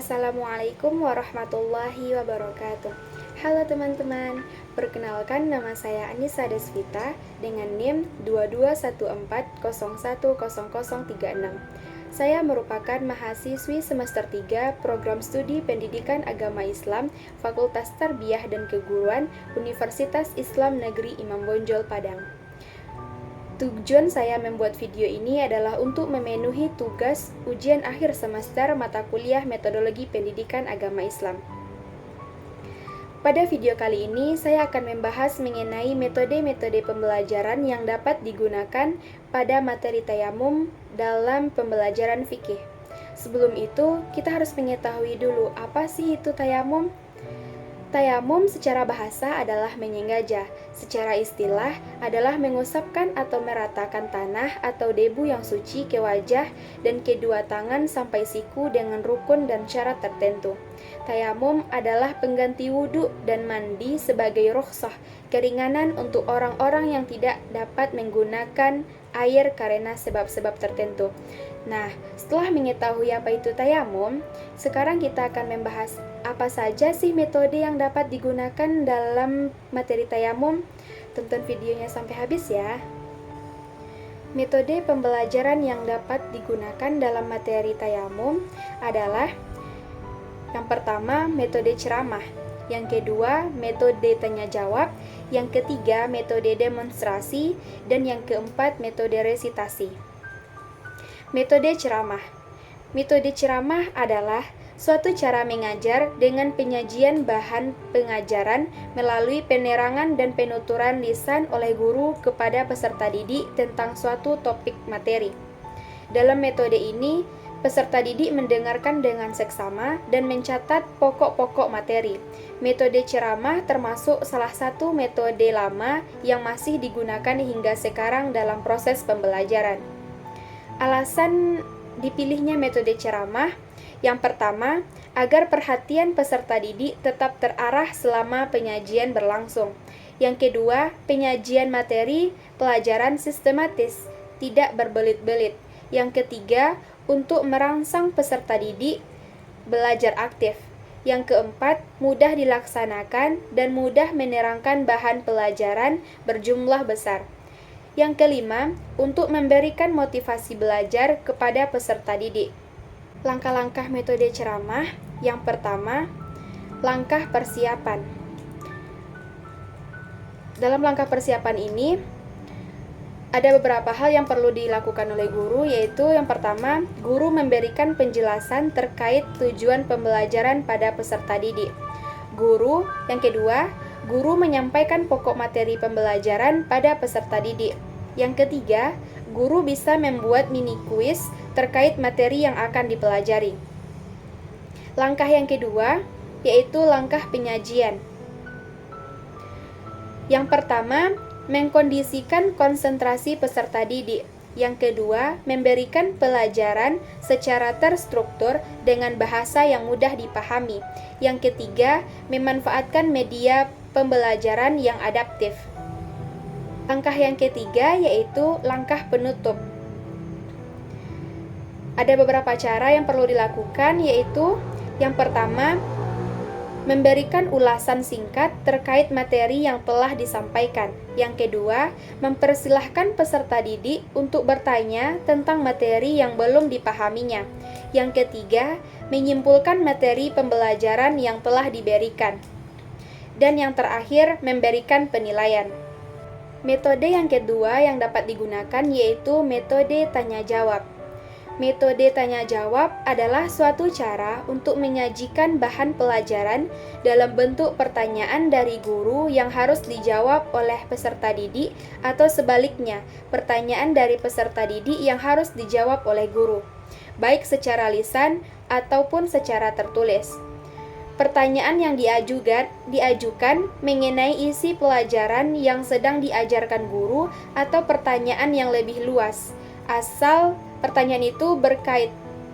Assalamualaikum warahmatullahi wabarakatuh. Halo teman-teman, perkenalkan nama saya Anissa Desvita dengan NIM 2214010036. Saya merupakan mahasiswi semester 3 Program Studi Pendidikan Agama Islam Fakultas Tarbiyah dan Keguruan Universitas Islam Negeri Imam Bonjol Padang. Tujuan saya membuat video ini adalah untuk memenuhi tugas ujian akhir semester mata kuliah Metodologi Pendidikan Agama Islam. Pada video kali ini, saya akan membahas mengenai metode-metode pembelajaran yang dapat digunakan pada materi tayamum dalam pembelajaran fikih. Sebelum itu, kita harus mengetahui dulu apa sih itu tayamum. Tayamum secara bahasa adalah menyengaja, secara istilah adalah mengusapkan atau meratakan tanah atau debu yang suci ke wajah dan kedua tangan sampai siku dengan rukun dan syarat tertentu. Tayamum adalah pengganti wudhu dan mandi sebagai rukhsah, keringanan untuk orang-orang yang tidak dapat menggunakan air karena sebab-sebab tertentu. Nah, setelah mengetahui apa itu tayamum, sekarang kita akan membahas apa saja sih metode yang dapat digunakan dalam materi tayamum. Tonton videonya sampai habis ya. Metode pembelajaran yang dapat digunakan dalam materi tayamum adalah yang pertama, metode ceramah. Yang kedua, metode tanya jawab. Yang ketiga, metode demonstrasi. Dan yang keempat, metode resitasi. Metode ceramah. Metode ceramah adalah suatu cara mengajar dengan penyajian bahan pengajaran melalui penerangan dan penuturan lisan oleh guru kepada peserta didik tentang suatu topik materi. Dalam metode ini, peserta didik mendengarkan dengan seksama dan mencatat pokok-pokok materi. Metode ceramah termasuk salah satu metode lama yang masih digunakan hingga sekarang dalam proses pembelajaran. Alasan dipilihnya metode ceramah, yang pertama, agar perhatian peserta didik tetap terarah selama penyajian berlangsung. Yang kedua, penyajian materi pelajaran sistematis, tidak berbelit-belit. Yang ketiga, untuk merangsang peserta didik belajar aktif. Yang keempat, mudah dilaksanakan dan mudah menerangkan bahan pelajaran berjumlah besar. Yang kelima, untuk memberikan motivasi belajar kepada peserta didik. Langkah-langkah metode ceramah. Yang pertama, langkah persiapan. Dalam langkah persiapan ini, ada beberapa hal yang perlu dilakukan oleh guru, yaitu yang pertama, guru memberikan penjelasan terkait tujuan pembelajaran pada peserta didik. Yang kedua, guru menyampaikan pokok materi pembelajaran pada peserta didik. Yang ketiga, guru bisa membuat mini kuis terkait materi yang akan dipelajari. Langkah yang kedua, yaitu langkah penyajian. Yang pertama, mengkondisikan konsentrasi peserta didik. Yang kedua, memberikan pelajaran secara terstruktur dengan bahasa yang mudah dipahami. Yang ketiga, memanfaatkan media pembelajaran yang adaptif. Langkah yang ketiga yaitu langkah penutup. Ada beberapa cara yang perlu dilakukan, yaitu yang pertama, memberikan ulasan singkat terkait materi yang telah disampaikan. Yang kedua, mempersilahkan peserta didik untuk bertanya tentang materi yang belum dipahaminya. Yang ketiga, menyimpulkan materi pembelajaran yang telah diberikan. Dan yang terakhir, memberikan penilaian. Metode yang kedua yang dapat digunakan yaitu metode tanya jawab. Metode tanya jawab adalah suatu cara untuk menyajikan bahan pelajaran dalam bentuk pertanyaan dari guru yang harus dijawab oleh peserta didik atau sebaliknya, pertanyaan dari peserta didik yang harus dijawab oleh guru, baik secara lisan ataupun secara tertulis. Pertanyaan yang diajukan mengenai isi pelajaran yang sedang diajarkan guru atau pertanyaan yang lebih luas, asal pertanyaan itu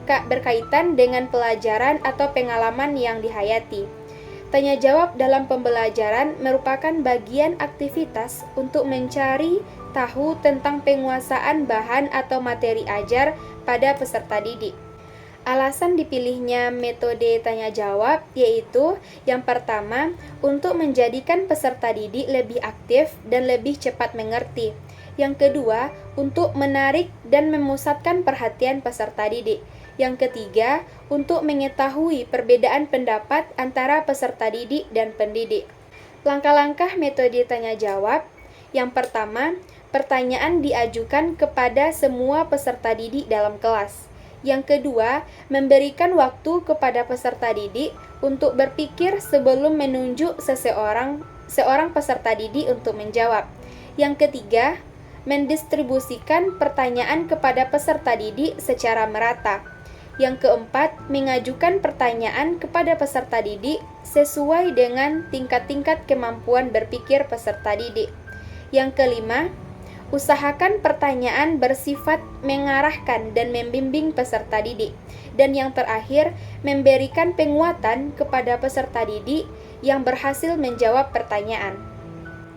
berkaitan dengan pelajaran atau pengalaman yang dihayati. Tanya jawab dalam pembelajaran merupakan bagian aktivitas untuk mencari tahu tentang penguasaan bahan atau materi ajar pada peserta didik. Alasan dipilihnya metode tanya jawab yaitu yang pertama, untuk menjadikan peserta didik lebih aktif dan lebih cepat mengerti. Yang kedua, untuk menarik dan memusatkan perhatian peserta didik. Yang ketiga, untuk mengetahui perbedaan pendapat antara peserta didik dan pendidik. Langkah-langkah metode tanya jawab. Yang pertama, pertanyaan diajukan kepada semua peserta didik dalam kelas. Yang kedua, memberikan waktu kepada peserta didik untuk berpikir sebelum menunjuk seorang peserta didik untuk menjawab. Yang ketiga, mendistribusikan pertanyaan kepada peserta didik secara merata. Yang keempat, mengajukan pertanyaan kepada peserta didik sesuai dengan tingkat-tingkat kemampuan berpikir peserta didik. Yang kelima, usahakan pertanyaan bersifat mengarahkan dan membimbing peserta didik. Dan yang terakhir, memberikan penguatan kepada peserta didik yang berhasil menjawab pertanyaan.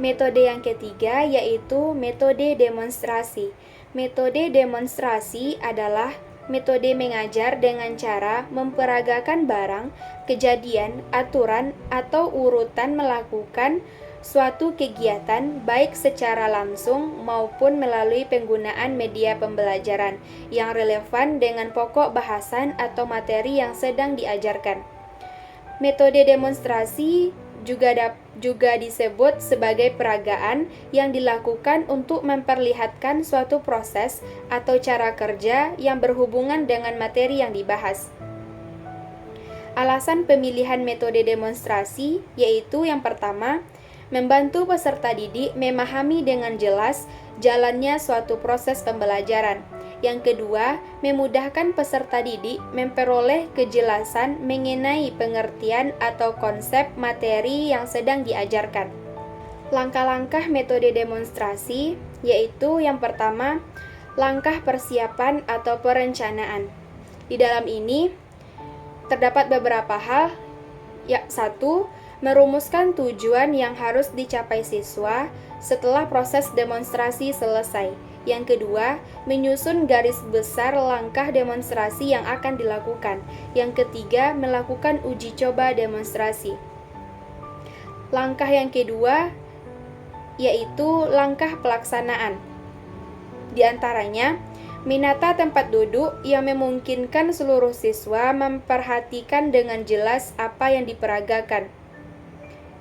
Metode yang ketiga yaitu metode demonstrasi. Metode demonstrasi adalah metode mengajar dengan cara memperagakan barang, kejadian, aturan, atau urutan melakukan suatu kegiatan baik secara langsung maupun melalui penggunaan media pembelajaran yang relevan dengan pokok bahasan atau materi yang sedang diajarkan. Metode demonstrasi juga disebut sebagai peragaan yang dilakukan untuk memperlihatkan suatu proses atau cara kerja yang berhubungan dengan materi yang dibahas. Alasan pemilihan metode demonstrasi yaitu yang pertama, membantu peserta didik memahami dengan jelas jalannya suatu proses pembelajaran. Yang kedua, memudahkan peserta didik memperoleh kejelasan mengenai pengertian atau konsep materi yang sedang diajarkan. Langkah-langkah metode demonstrasi yaitu yang pertama, langkah persiapan atau perencanaan. Di dalam ini terdapat beberapa hal. Satu, merumuskan tujuan yang harus dicapai siswa setelah proses demonstrasi selesai. Yang kedua, menyusun garis besar langkah demonstrasi yang akan dilakukan. Yang ketiga, melakukan uji coba demonstrasi. Langkah yang kedua yaitu langkah pelaksanaan. Di antaranya, menata tempat duduk yang memungkinkan seluruh siswa memperhatikan dengan jelas apa yang diperagakan.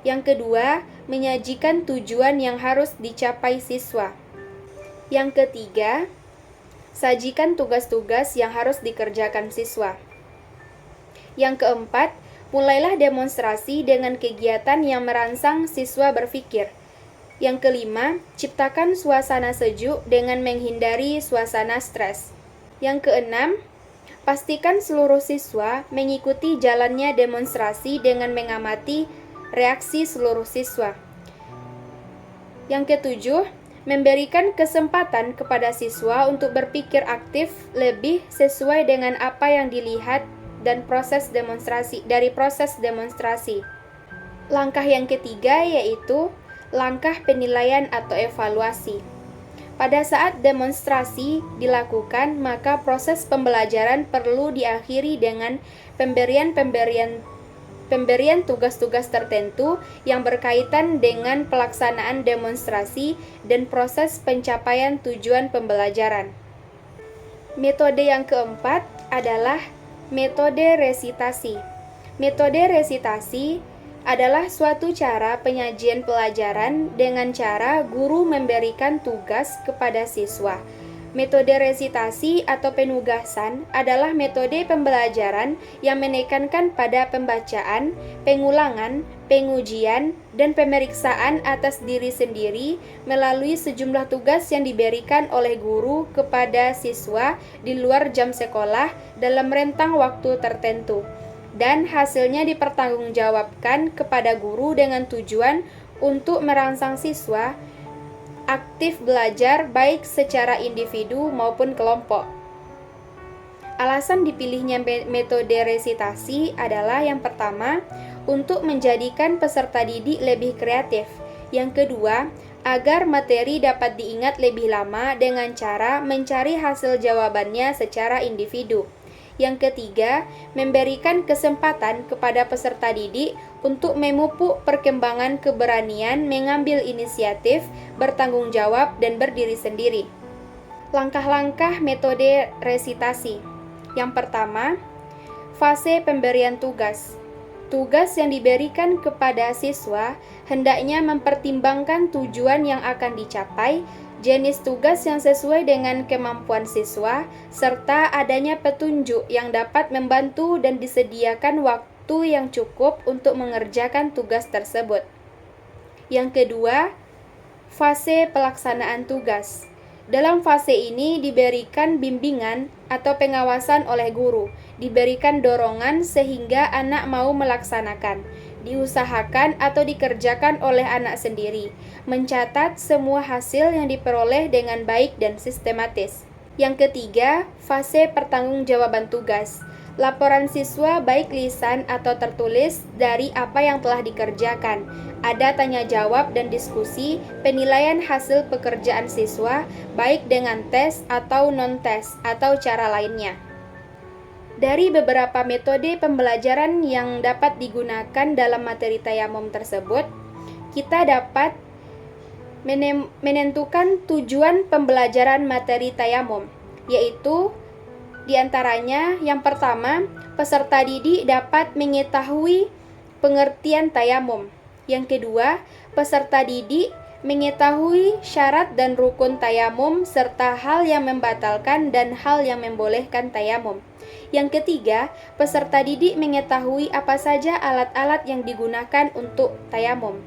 Yang kedua, menyajikan tujuan yang harus dicapai siswa. Yang ketiga, sajikan tugas-tugas yang harus dikerjakan siswa. Yang keempat, mulailah demonstrasi dengan kegiatan yang merangsang siswa berpikir. Yang kelima, ciptakan suasana sejuk dengan menghindari suasana stres. Yang keenam, pastikan seluruh siswa mengikuti jalannya demonstrasi dengan mengamati reaksi seluruh siswa. Yang ketujuh, memberikan kesempatan kepada siswa untuk berpikir aktif lebih sesuai dengan apa yang dilihat dan proses demonstrasi. Langkah yang ketiga yaitu langkah penilaian atau evaluasi. Pada saat demonstrasi dilakukan, maka proses pembelajaran perlu diakhiri dengan pemberian tugas-tugas tertentu yang berkaitan dengan pelaksanaan demonstrasi dan proses pencapaian tujuan pembelajaran. Metode yang keempat adalah metode resitasi. Metode resitasi adalah suatu cara penyajian pelajaran dengan cara guru memberikan tugas kepada siswa. Metode resitasi atau penugasan adalah metode pembelajaran yang menekankan pada pembacaan, pengulangan, pengujian, dan pemeriksaan atas diri sendiri melalui sejumlah tugas yang diberikan oleh guru kepada siswa di luar jam sekolah dalam rentang waktu tertentu. Dan hasilnya dipertanggungjawabkan kepada guru dengan tujuan untuk merangsang siswa aktif belajar baik secara individu maupun kelompok. Alasan dipilihnya metode resitasi adalah yang pertama, untuk menjadikan peserta didik lebih kreatif. Yang kedua, agar materi dapat diingat lebih lama dengan cara mencari hasil jawabannya secara individu. Yang ketiga, memberikan kesempatan kepada peserta didik untuk memupuk perkembangan keberanian mengambil inisiatif, bertanggung jawab, dan berdiri sendiri. Langkah-langkah metode resitasi. Yang pertama, fase pemberian tugas. Tugas yang diberikan kepada siswa hendaknya mempertimbangkan tujuan yang akan dicapai, jenis tugas yang sesuai dengan kemampuan siswa, serta adanya petunjuk yang dapat membantu dan disediakan waktu yang cukup untuk mengerjakan tugas tersebut. Yang kedua, fase pelaksanaan tugas. Dalam fase ini diberikan bimbingan atau pengawasan oleh guru, diberikan dorongan sehingga anak mau melaksanakan, diusahakan atau dikerjakan oleh anak sendiri, mencatat semua hasil yang diperoleh dengan baik dan sistematis. Yang ketiga, fase pertanggungjawaban tugas. Laporan siswa baik lisan atau tertulis dari apa yang telah dikerjakan. Ada tanya jawab dan diskusi, penilaian hasil pekerjaan siswa, baik dengan tes atau non-tes atau cara lainnya. Dari beberapa metode pembelajaran yang dapat digunakan dalam materi tayamum tersebut, kita dapat menentukan tujuan pembelajaran materi tayamum, yaitu di antaranya, yang pertama, peserta didik dapat mengetahui pengertian tayamum. Yang kedua, peserta didik mengetahui syarat dan rukun tayamum serta hal yang membatalkan dan hal yang membolehkan tayamum. Yang ketiga, peserta didik mengetahui apa saja alat-alat yang digunakan untuk tayamum.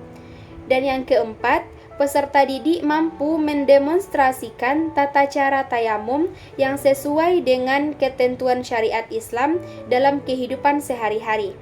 Dan yang keempat, peserta didik mampu mendemonstrasikan tata cara tayamum yang sesuai dengan ketentuan syariat Islam dalam kehidupan sehari-hari.